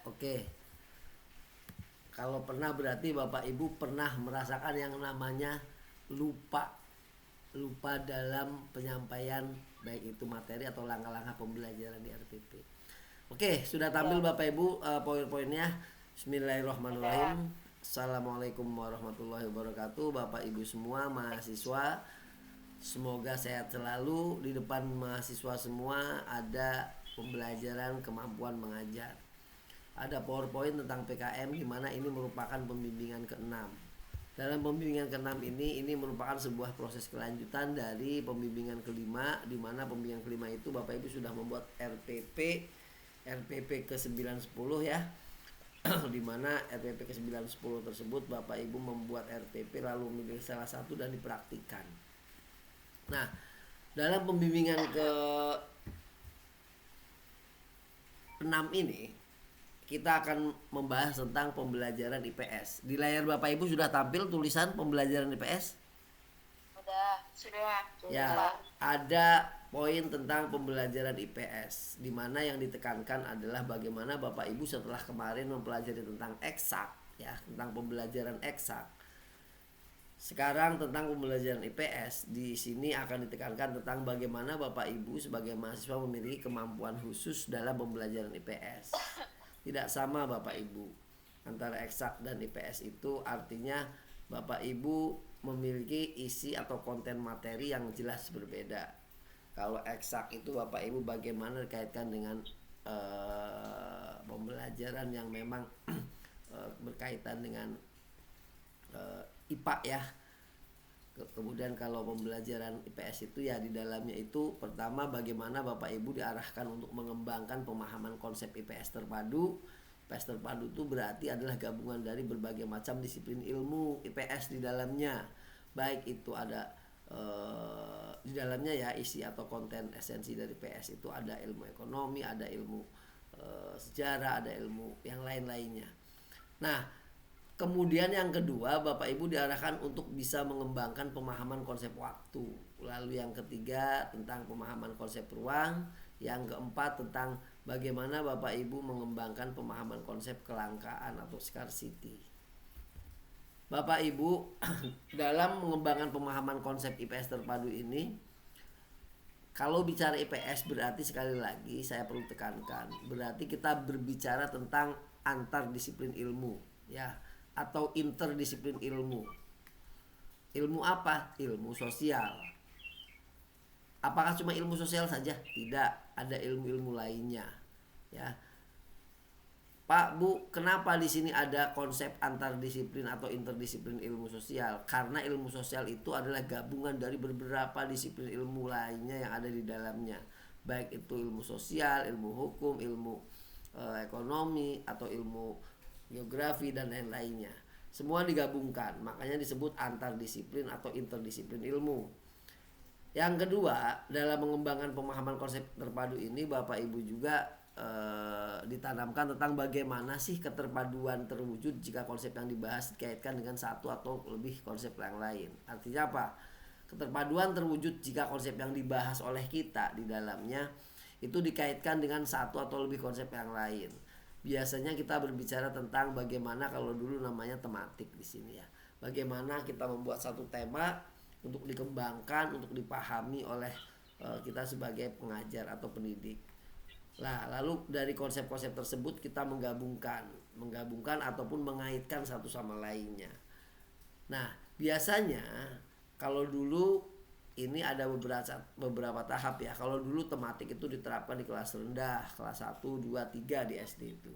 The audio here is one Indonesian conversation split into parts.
Oke. Kalau pernah berarti Bapak Ibu pernah merasakan yang namanya lupa. Lupa dalam penyampaian baik itu materi atau langkah-langkah pembelajaran di RPP. Oke, sudah tampil Ya, Bapak Ibu poin-poinnya. udah. Bismillahirrahmanirrahim. Assalamualaikum warahmatullahi wabarakatuh. Bapak Ibu semua mahasiswa, semoga sehat selalu. Di depan mahasiswa semua ada pembelajaran kemampuan mengajar. Ada PowerPoint tentang PKM di mana ini merupakan pembimbingan keenam. Dalam pembimbingan keenam ini merupakan sebuah proses kelanjutan dari pembimbingan kelima, di mana pembimbingan kelima itu Bapak Ibu sudah membuat RPP ke 910 ya. Di mana RPP ke 910 tersebut Bapak Ibu membuat RPP lalu memilih salah satu dan dipraktikkan. Nah, dalam pembimbingan ke 6 ini kita akan membahas tentang pembelajaran IPS. Di layar Bapak Ibu sudah tampil tulisan pembelajaran IPS? Sudah, Ya, Pak. ada poin tentang pembelajaran IPS di mana yang ditekankan adalah bagaimana Bapak Ibu setelah kemarin mempelajari tentang eksak ya, tentang pembelajaran eksak. Sekarang tentang pembelajaran IPS, di sini akan ditekankan tentang bagaimana Bapak Ibu sebagai mahasiswa memiliki kemampuan khusus dalam pembelajaran IPS. Tidak sama Bapak Ibu antara eksak dan IPS itu artinya Bapak Ibu memiliki isi atau konten materi yang jelas berbeda. Kalau eksak itu Bapak Ibu bagaimana dikaitkan dengan pembelajaran yang memang berkaitan dengan IPA ya. Kemudian kalau pembelajaran IPS itu ya di dalamnya itu pertama bagaimana Bapak Ibu diarahkan untuk mengembangkan pemahaman konsep IPS terpadu. IPS terpadu itu berarti adalah gabungan dari berbagai macam disiplin ilmu IPS di dalamnya. Baik itu ada di dalamnya ya isi atau konten esensi dari IPS itu ada ilmu ekonomi, ada ilmu sejarah, ada ilmu yang lain-lainnya. Nah, kemudian yang kedua, Bapak Ibu diarahkan untuk bisa mengembangkan pemahaman konsep waktu. Lalu yang ketiga tentang pemahaman konsep ruang. Yang keempat tentang bagaimana Bapak Ibu mengembangkan pemahaman konsep kelangkaan atau scarcity. Bapak Ibu, dalam mengembangkan pemahaman konsep IPS terpadu ini, kalau bicara IPS berarti sekali lagi saya perlu tekankan, berarti kita berbicara tentang antar disiplin ilmu, ya, atau interdisiplin ilmu. Ilmu apa? Ilmu sosial. Apakah cuma ilmu sosial saja? Tidak, ada ilmu-ilmu lainnya, ya. Pak, Bu, kenapa di sini ada konsep antardisiplin atau interdisiplin ilmu sosial? Karena ilmu sosial itu adalah gabungan dari beberapa disiplin ilmu lainnya yang ada di dalamnya. Baik itu ilmu sosial, ilmu hukum, ilmu ekonomi atau ilmu geografi dan lain-lainnya. Semua digabungkan, makanya disebut antardisiplin atau interdisiplin ilmu. Yang kedua, dalam mengembangkan pemahaman konsep terpadu ini Bapak Ibu juga ditanamkan tentang bagaimana sih keterpaduan terwujud jika konsep yang dibahas dikaitkan dengan satu atau lebih konsep yang lain. Artinya apa? Keterpaduan terwujud jika konsep yang dibahas oleh kita di dalamnya itu dikaitkan dengan satu atau lebih konsep yang lain. Biasanya kita berbicara tentang bagaimana kalau dulu namanya tematik di sini ya. Bagaimana kita membuat satu tema untuk dikembangkan, untuk dipahami oleh kita sebagai pengajar atau pendidik. Nah, lalu dari konsep-konsep tersebut kita menggabungkan ataupun mengaitkan satu sama lainnya. Nah, biasanya kalau dulu ini ada beberapa tahap ya. Kalau dulu tematik itu diterapkan di kelas rendah, kelas 1, 2, 3 di SD itu.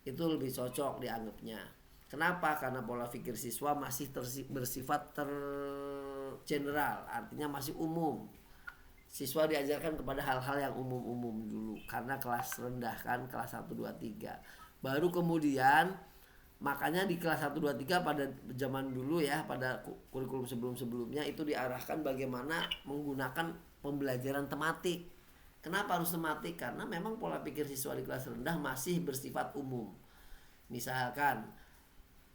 Itu lebih cocok dianggapnya. Kenapa? Karena pola pikir siswa masih bersifat general, artinya masih umum. Siswa diajarkan kepada hal-hal yang umum-umum dulu karena kelas rendah kan, kelas 1, 2, 3. Baru kemudian makanya di kelas 1, 2, 3 pada zaman dulu ya, pada kurikulum sebelum-sebelumnya itu diarahkan bagaimana menggunakan pembelajaran tematik. Kenapa harus tematik? Karena memang pola pikir siswa di kelas rendah masih bersifat umum. Misalkan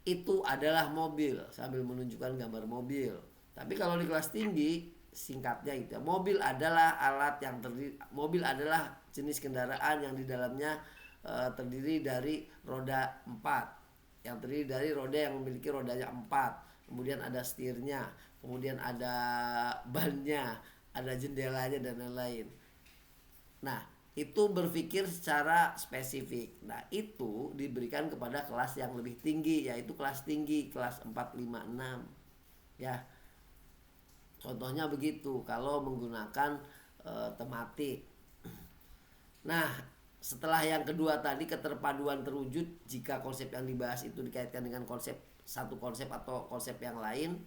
itu adalah mobil sambil menunjukkan gambar mobil. Tapi kalau di kelas tinggi singkatnya itu mobil adalah alat yang terdiri, mobil adalah jenis kendaraan yang di dalamnya terdiri dari roda 4, yang terdiri dari roda yang memiliki rodanya 4, kemudian ada setirnya, kemudian ada bannya, ada jendelanya dan lain-lain. Nah, itu berpikir secara spesifik. Nah, itu diberikan kepada kelas yang lebih tinggi, yaitu kelas tinggi, kelas 4, 5, 6. Ya. Contohnya begitu kalau menggunakan tematik. Nah, setelah yang kedua tadi, keterpaduan terwujud jika konsep yang dibahas itu dikaitkan dengan satu konsep atau konsep yang lain.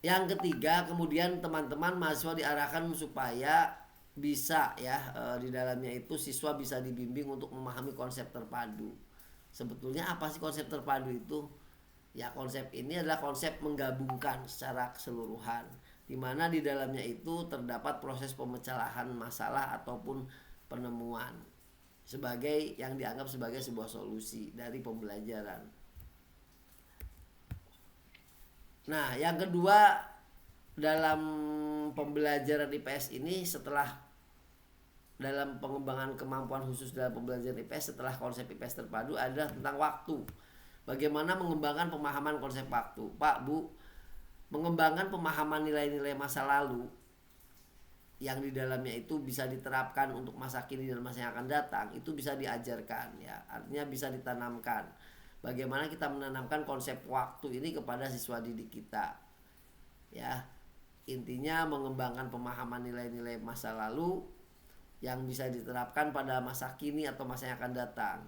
Yang ketiga, kemudian teman-teman mahasiswa diarahkan supaya bisa ya di dalamnya itu siswa bisa dibimbing untuk memahami konsep terpadu. Sebetulnya apa sih konsep terpadu itu? Ya, konsep ini adalah konsep menggabungkan secara keseluruhan, di mana di dalamnya itu terdapat proses pemecahan masalah ataupun penemuan sebagai yang dianggap sebagai sebuah solusi dari pembelajaran. Nah, yang kedua dalam pembelajaran IPS ini, setelah dalam pengembangan kemampuan khusus dalam pembelajaran IPS setelah konsep IPS terpadu adalah tentang waktu. Bagaimana mengembangkan pemahaman konsep waktu. Pak, Bu, mengembangkan pemahaman nilai-nilai masa lalu yang di dalamnya itu bisa diterapkan untuk masa kini dan masa yang akan datang, itu bisa diajarkan ya. Artinya bisa ditanamkan. Bagaimana kita menanamkan konsep waktu ini kepada siswa didik kita. Ya. Intinya mengembangkan pemahaman nilai-nilai masa lalu yang bisa diterapkan pada masa kini atau masa yang akan datang.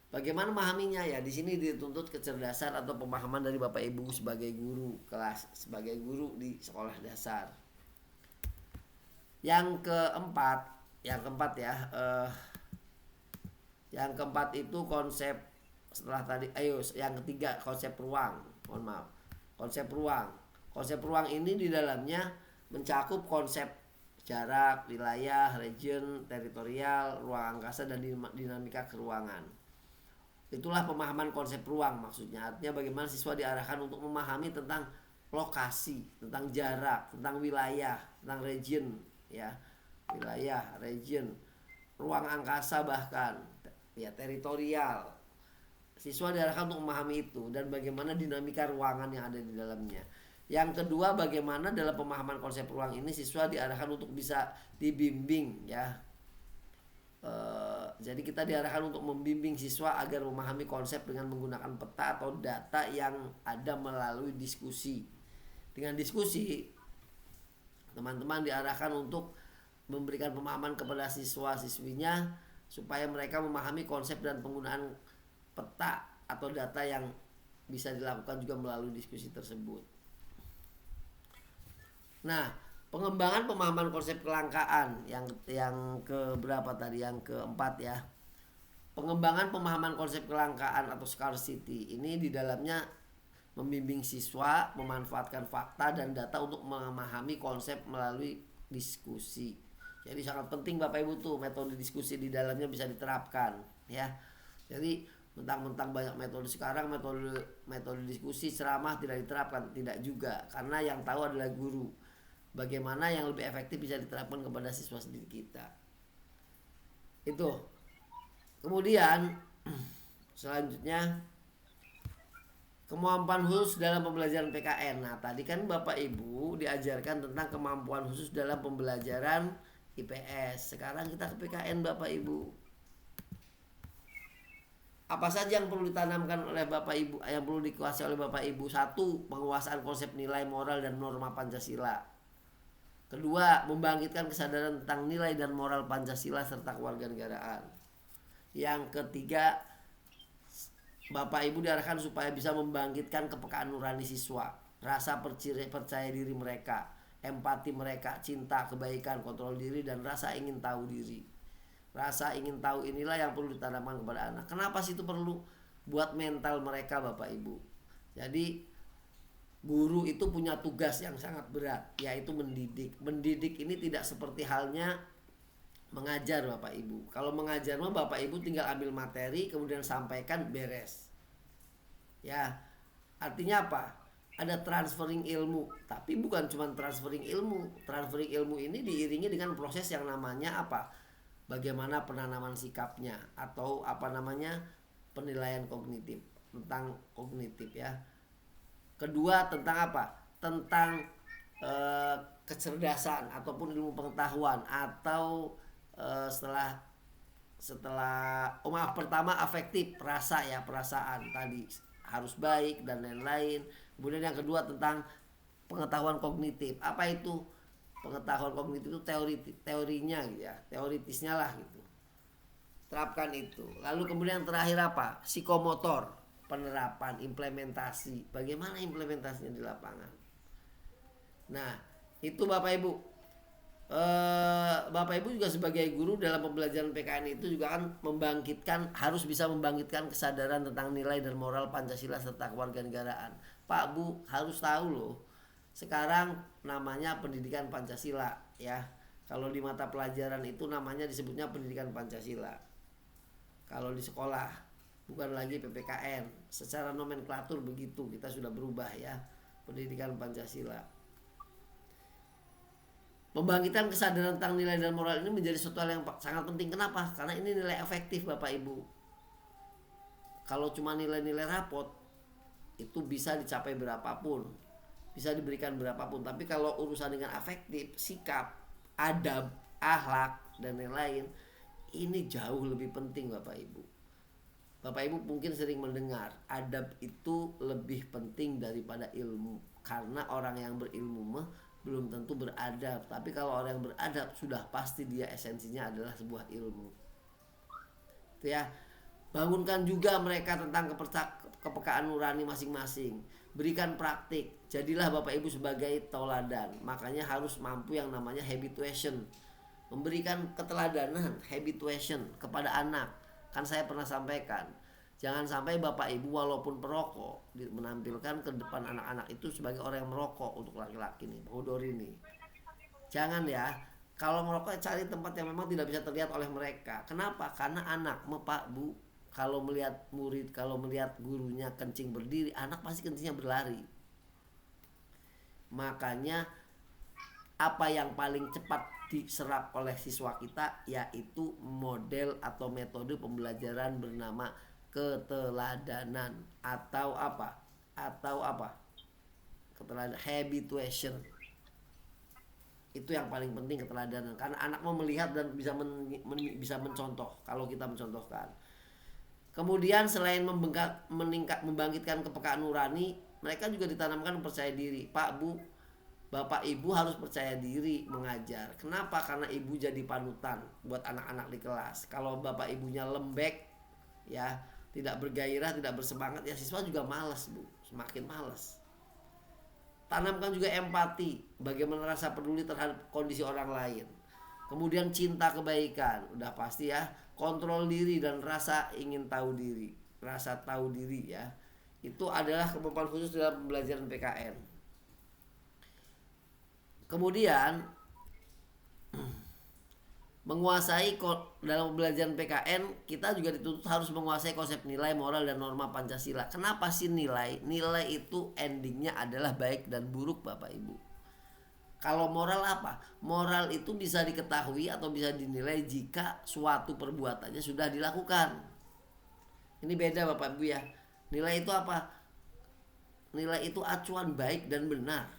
Bagaimana memahaminya ya? Di sini dituntut kecerdasan atau pemahaman dari Bapak Ibu sebagai guru kelas, sebagai guru di sekolah dasar. Yang keempat ya, yang keempat itu konsep setelah tadi. Yang ketiga konsep ruang. Konsep ruang. Konsep ruang ini di dalamnya mencakup konsep jarak, wilayah, region, teritorial, ruang angkasa, dan dinamika keruangan. Itulah pemahaman konsep ruang maksudnya. Artinya bagaimana siswa diarahkan untuk memahami tentang lokasi, tentang jarak, tentang wilayah, tentang region, ya, wilayah, region, ruang angkasa, bahkan ya teritorial. Siswa diarahkan untuk memahami itu dan bagaimana dinamika ruangan yang ada di dalamnya. Yang kedua, bagaimana dalam pemahaman konsep ruang ini siswa diarahkan untuk bisa dibimbing ya. Jadi kita diarahkan untuk membimbing siswa agar memahami konsep dengan menggunakan peta atau data yang ada melalui diskusi. Dengan diskusi, teman-teman diarahkan untuk memberikan pemahaman kepada siswa-siswinya supaya mereka memahami konsep dan penggunaan peta atau data yang bisa dilakukan juga melalui diskusi tersebut. Nah, pengembangan pemahaman konsep kelangkaan yang keberapa tadi, yang keempat ya. Pengembangan pemahaman konsep kelangkaan atau scarcity ini di dalamnya membimbing siswa memanfaatkan fakta dan data untuk memahami konsep melalui diskusi. Jadi sangat penting Bapak Ibu tuh metode diskusi di dalamnya bisa diterapkan ya. Jadi mentang-mentang banyak metode sekarang, metode diskusi ceramah tidak diterapkan, tidak juga, karena yang tahu adalah guru. Bagaimana yang lebih efektif bisa diterapkan kepada siswa sendiri kita. Itu. Kemudian selanjutnya kemampuan khusus dalam pembelajaran PKN. Nah, tadi kan Bapak Ibu diajarkan tentang kemampuan khusus dalam pembelajaran IPS. Sekarang kita ke PKN Bapak Ibu. Apa saja yang perlu ditanamkan oleh Bapak Ibu, yang perlu dikuasai oleh Bapak Ibu? 1. Penguasaan konsep nilai moral dan norma Pancasila. Kedua, membangkitkan kesadaran tentang nilai dan moral Pancasila serta kewarganegaraan. Yang ketiga, Bapak Ibu diarahkan supaya bisa membangkitkan kepekaan nurani siswa, rasa percaya diri mereka, empati mereka, cinta, kebaikan, kontrol diri, dan rasa ingin tahu diri. Rasa ingin tahu inilah yang perlu ditanamkan kepada anak. Kenapa sih itu perlu? Buat mental mereka Bapak Ibu. Jadi guru itu punya tugas yang sangat berat, yaitu mendidik. Mendidik ini tidak seperti halnya mengajar Bapak Ibu. Kalau mengajar mah Bapak Ibu tinggal ambil materi kemudian sampaikan, beres. Ya, artinya apa? Ada transferring ilmu, tapi bukan cuma transferring ilmu. Transferring ilmu ini diiringi dengan proses yang namanya apa? bagaimana penanaman sikapnya atau apa namanya penilaian kognitif, tentang kognitif ya. Kedua tentang apa? Tentang kecerdasan ataupun ilmu pengetahuan atau setelah pertama afektif, rasa ya, perasaan tadi harus baik dan lain-lain. Kemudian yang kedua tentang pengetahuan kognitif. Apa itu pengetahuan kognitif? Itu teorinya gitu ya, teoritisnya lah gitu, terapkan itu. Lalu kemudian terakhir apa? Psikomotor, penerapan, implementasi. Bagaimana implementasinya di lapangan? Nah, itu Bapak Ibu. Bapak Ibu juga sebagai guru dalam pembelajaran PKN itu juga kan harus bisa membangkitkan kesadaran tentang nilai dan moral Pancasila serta kewarganegaraan. Pak Bu harus tahu loh, sekarang namanya pendidikan Pancasila ya. Kalau di mata pelajaran itu namanya disebutnya pendidikan Pancasila. Kalau di sekolah bukan lagi PPKN. Secara nomenklatur begitu, kita sudah berubah ya, pendidikan Pancasila. Membangkitkan kesadaran tentang nilai dan moral ini menjadi suatu hal yang sangat penting. Kenapa? Karena ini nilai efektif Bapak Ibu. Kalau cuma nilai-nilai rapot itu bisa dicapai berapapun, bisa diberikan berapapun. Tapi kalau urusan dengan afektif, sikap, adab, akhlak dan lain-lain, ini jauh lebih penting Bapak Ibu. Bapak Ibu mungkin sering mendengar adab itu lebih penting daripada ilmu. Karena orang yang berilmu belum tentu beradab. Tapi kalau orang yang beradab sudah pasti dia esensinya adalah sebuah ilmu. Itu ya. Bangunkan juga mereka tentang kepekaan nurani masing-masing. Berikan praktik. Jadilah Bapak Ibu sebagai tauladan. Makanya harus mampu yang namanya habituation. Memberikan keteladanan, habituation kepada anak. Kan saya pernah sampaikan, jangan sampai Bapak Ibu walaupun perokok menampilkan ke depan anak-anak itu sebagai orang yang merokok. Untuk laki-laki nih, odor ini jangan ya. Kalau merokok cari tempat yang memang tidak bisa terlihat oleh mereka. Kenapa? Karena anak Pak Bu, kalau melihat murid, kalau melihat gurunya kencing berdiri, anak pasti kencingnya berlari. Makanya apa yang paling cepat diserap oleh siswa kita yaitu model atau metode pembelajaran bernama keteladanan atau apa? Keteladanan, habituation. Itu yang paling penting, keteladanan. Karena anak mau melihat dan bisa mencontoh kalau kita mencontohkan. Kemudian selain membangkitkan kepekaan nurani, mereka juga ditanamkan percaya diri. Pak Bu, Bapak Ibu harus percaya diri mengajar. Kenapa? Karena ibu jadi panutan buat anak-anak di kelas. Kalau Bapak Ibunya lembek ya, tidak bergairah, tidak bersemangat, ya siswa juga malas Bu, semakin malas. Tanamkan juga empati, bagaimana rasa peduli terhadap kondisi orang lain. Kemudian cinta kebaikan, udah pasti ya. Kontrol diri dan rasa ingin tahu diri, rasa tahu diri ya. Itu adalah kemampuan khusus dalam pembelajaran PKN. Kemudian menguasai dalam pembelajaran PKN, kita juga dituntut harus menguasai konsep nilai, moral dan norma Pancasila. Kenapa sih nilai? Nilai itu endingnya adalah baik dan buruk Bapak Ibu. Kalau moral apa? Moral itu bisa diketahui atau bisa dinilai jika suatu perbuatannya sudah dilakukan. Ini beda Bapak Ibu ya. Nilai itu apa? Nilai itu acuan baik dan benar.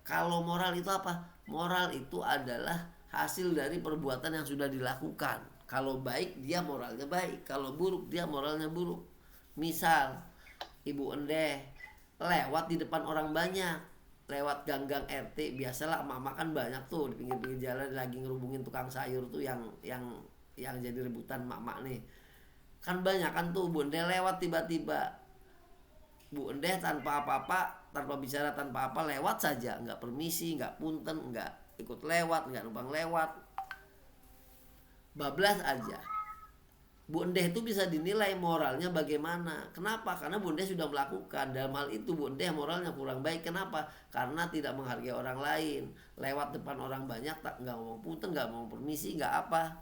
Kalau moral itu apa? Moral itu adalah hasil dari perbuatan yang sudah dilakukan. Kalau baik dia moralnya baik, kalau buruk dia moralnya buruk. Misal Ibu Endeh lewat di depan orang banyak, lewat gang-gang RT, biasalah emak-emak kan banyak tuh di pinggir-pinggir jalan lagi ngerubungin tukang sayur tuh yang jadi rebutan emak-emak nih. Kan banyak kan tuh Bu Endeh lewat tiba-tiba. Bu Endeh tanpa apa-apa, tanpa bicara, tanpa apa, lewat saja, nggak permisi, nggak punten, nggak ikut lewat, nggak numpang lewat, bablas aja. Bu Endeh itu bisa dinilai moralnya bagaimana. Kenapa? Karena Bu Endeh sudah melakukan. Dalam hal itu Bu Endeh moralnya kurang baik. Kenapa? Karena tidak menghargai orang lain. Lewat depan orang banyak, nggak ngomong punten, nggak ngomong permisi, nggak apa.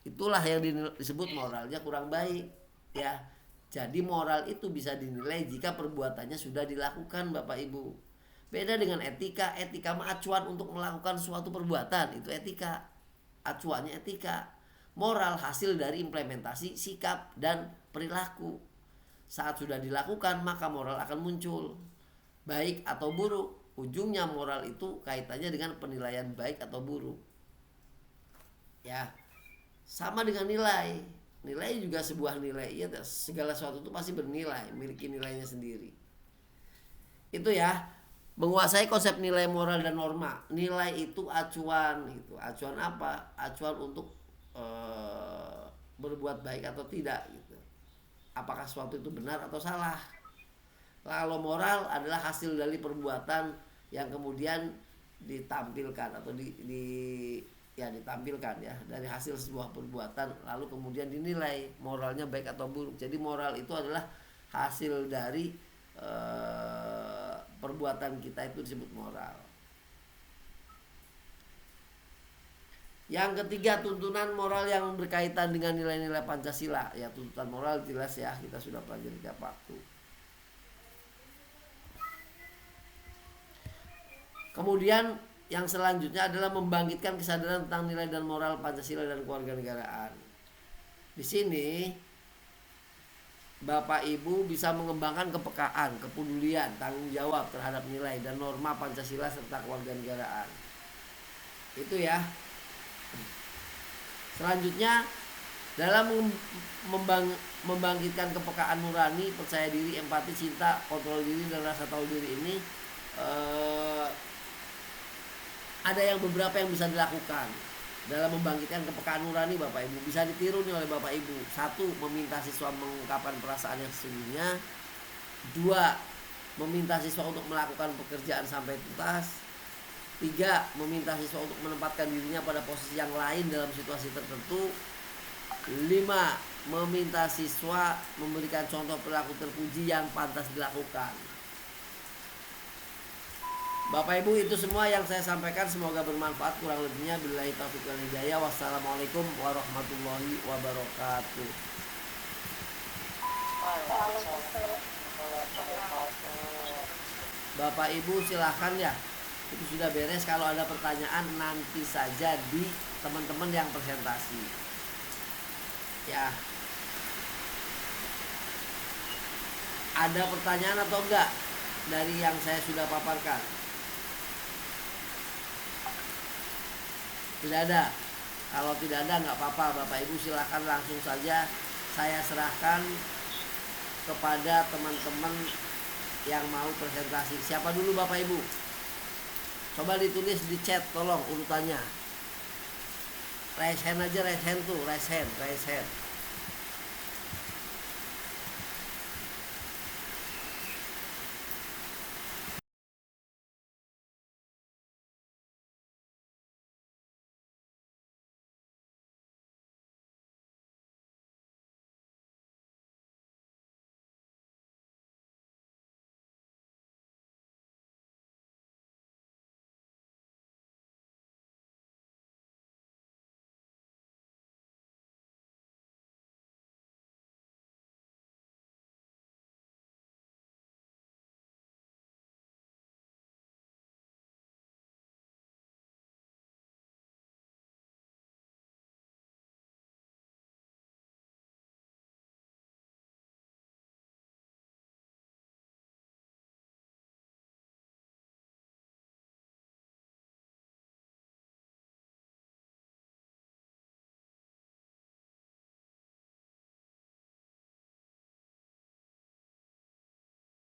Itulah yang disebut moralnya kurang baik ya. Jadi moral itu bisa dinilai jika perbuatannya sudah dilakukan Bapak Ibu. Beda dengan etika. Etika acuan untuk melakukan suatu perbuatan, itu etika. acuannya etika. Moral hasil dari implementasi sikap dan perilaku. Saat sudah dilakukan maka moral akan muncul, baik atau buruk. Ujungnya moral itu kaitannya dengan penilaian baik atau buruk. Ya, sama dengan nilai. Nilai juga sebuah nilai. Ya, segala sesuatu itu pasti bernilai, memiliki nilainya sendiri. Itu ya, menguasai konsep nilai moral dan norma. Nilai itu acuan gitu. Acuan apa? Acuan untuk berbuat baik atau tidak gitu. Apakah sesuatu itu benar atau salah. Kalau moral adalah hasil dari perbuatan yang kemudian ditampilkan atau ditampilkan ya, dari hasil sebuah perbuatan lalu kemudian dinilai moralnya baik atau buruk. Jadi moral itu adalah hasil dari perbuatan kita, itu disebut moral. Yang ketiga, tuntunan moral yang berkaitan dengan nilai-nilai Pancasila. Ya, tuntutan moral jelas ya, kita sudah pelajari tiap waktu. Kemudian yang selanjutnya adalah membangkitkan kesadaran tentang nilai dan moral Pancasila dan kewarganegaraan. Di sini Bapak Ibu bisa mengembangkan kepekaan, kepedulian, tanggung jawab terhadap nilai dan norma Pancasila serta kewarganegaraan. Itu ya. Selanjutnya, dalam membangkitkan kepekaan nurani, percaya diri, empati, cinta, kontrol diri dan rasa tahu diri ini ada beberapa yang bisa dilakukan dalam membangkitkan kepekaan nurani Bapak Ibu. Bisa ditiru nih oleh Bapak Ibu. 1. Meminta siswa mengungkapkan perasaan yang sesungguhnya. 2. Meminta siswa untuk melakukan pekerjaan sampai tuntas. 3. Meminta siswa untuk menempatkan dirinya pada posisi yang lain dalam situasi tertentu. 5. Meminta siswa memberikan contoh perilaku terpuji yang pantas dilakukan. Bapak Ibu, itu semua yang saya sampaikan, semoga bermanfaat. Kurang lebihnya billahi taufiq wal hidayah. Wassalamualaikum warahmatullahi wabarakatuh. Bapak Ibu silahkan ya, itu sudah beres. Kalau ada pertanyaan nanti saja di teman-teman yang presentasi ya. Ada pertanyaan atau enggak dari yang saya sudah paparkan? Tidak ada. Kalau tidak ada nggak apa-apa, Bapak Ibu silakan langsung saja saya serahkan kepada teman-teman yang mau presentasi. Siapa dulu Bapak Ibu? Coba ditulis di chat, tolong urutannya. Raise hand aja, raise hand tuh, raise hand.